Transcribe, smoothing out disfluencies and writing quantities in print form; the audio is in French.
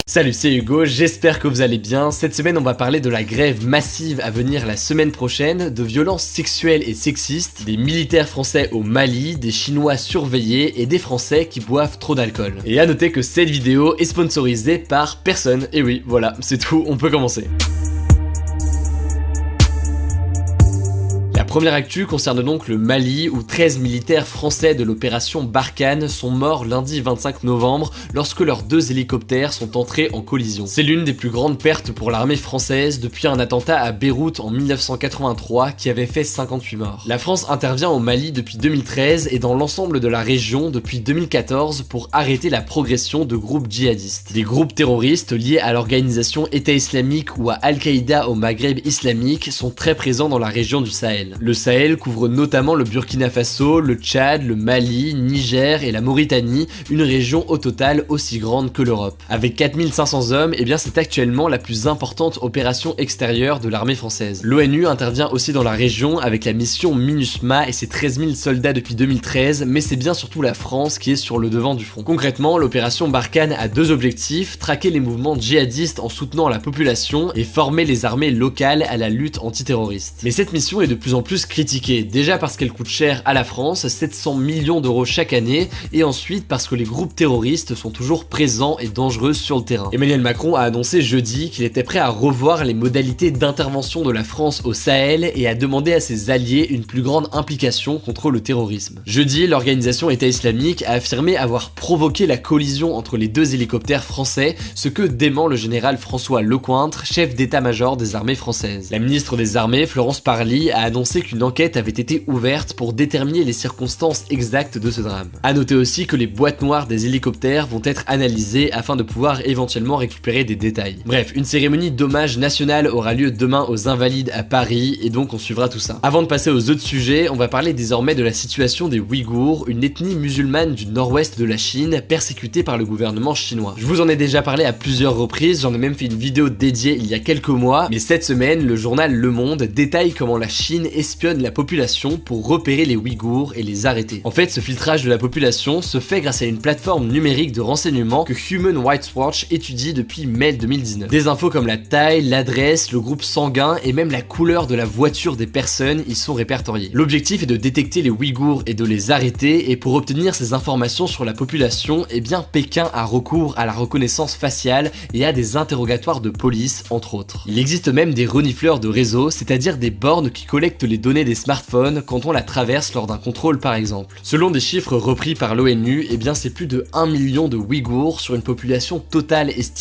Salut, c'est Hugo, j'espère que vous allez bien. Cette semaine, on va parler de la grève massive à venir la semaine prochaine, de violences sexuelles et sexistes, des militaires français au Mali, des Chinois surveillés et des Français qui boivent trop d'alcool. Et à noter que cette vidéo est sponsorisée par personne. Et oui, voilà, c'est tout, on peut commencer. La première actu concerne donc le Mali où 13 militaires français de l'opération Barkhane sont morts lundi 25 novembre lorsque leurs deux hélicoptères sont entrés en collision. C'est l'une des plus grandes pertes pour l'armée française depuis un attentat à Beyrouth en 1983 qui avait fait 58 morts. La France intervient au Mali depuis 2013 et dans l'ensemble de la région depuis 2014 pour arrêter la progression de groupes djihadistes. Des groupes terroristes liés à l'organisation État islamique ou à Al-Qaïda au Maghreb islamique sont très présents dans la région du Sahel. Le Sahel couvre notamment le Burkina Faso, le Tchad, le Mali, Niger et la Mauritanie, une région au total aussi grande que l'Europe. Avec 4500 hommes, c'est actuellement la plus importante opération extérieure de l'armée française. L'ONU intervient aussi dans la région avec la mission MINUSMA et ses 13 000 soldats depuis 2013, mais c'est bien surtout la France qui est sur le devant du front. Concrètement, l'opération Barkhane a deux objectifs, traquer les mouvements djihadistes en soutenant la population et former les armées locales à la lutte antiterroriste. Mais cette mission est de plus en plus critiquée, déjà parce qu'elle coûte cher à la France, 700 millions d'euros chaque année, et ensuite parce que les groupes terroristes sont toujours présents et dangereux sur le terrain. Emmanuel Macron a annoncé jeudi qu'il était prêt à revoir les modalités d'intervention de la France au Sahel et à demander à ses alliés une plus grande implication contre le terrorisme. Jeudi, l'organisation État islamique a affirmé avoir provoqué la collision entre les deux hélicoptères français, ce que dément le général François Lecointre, chef d'état-major des armées françaises. La ministre des Armées, Florence Parly, a annoncé qu'une enquête avait été ouverte pour déterminer les circonstances exactes de ce drame. A noter aussi que les boîtes noires des hélicoptères vont être analysées afin de pouvoir éventuellement récupérer des détails. Bref, une cérémonie d'hommage national aura lieu demain aux Invalides à Paris et donc on suivra tout ça. Avant de passer aux autres sujets, on va parler désormais de la situation des Ouïghours, une ethnie musulmane du nord-ouest de la Chine persécutée par le gouvernement chinois. Je vous en ai déjà parlé à plusieurs reprises, j'en ai même fait une vidéo dédiée il y a quelques mois, mais cette semaine, le journal Le Monde détaille comment la Chine espionne la population pour repérer les Ouïghours et les arrêter. En fait, ce filtrage de la population se fait grâce à une plateforme numérique de renseignement que Human Rights Watch étudie depuis mai 2019. Des infos comme la taille, l'adresse, le groupe sanguin et même la couleur de la voiture des personnes y sont répertoriées. L'objectif est de détecter les Ouïghours et de les arrêter, et pour obtenir ces informations sur la population, Pékin a recours à la reconnaissance faciale et à des interrogatoires de police, entre autres. Il existe même des renifleurs de réseau, c'est-à-dire des bornes qui collectent les données des smartphones quand on la traverse lors d'un contrôle par exemple. Selon des chiffres repris par l'ONU, c'est plus de 1 million de Ouïghours sur une population totale estimée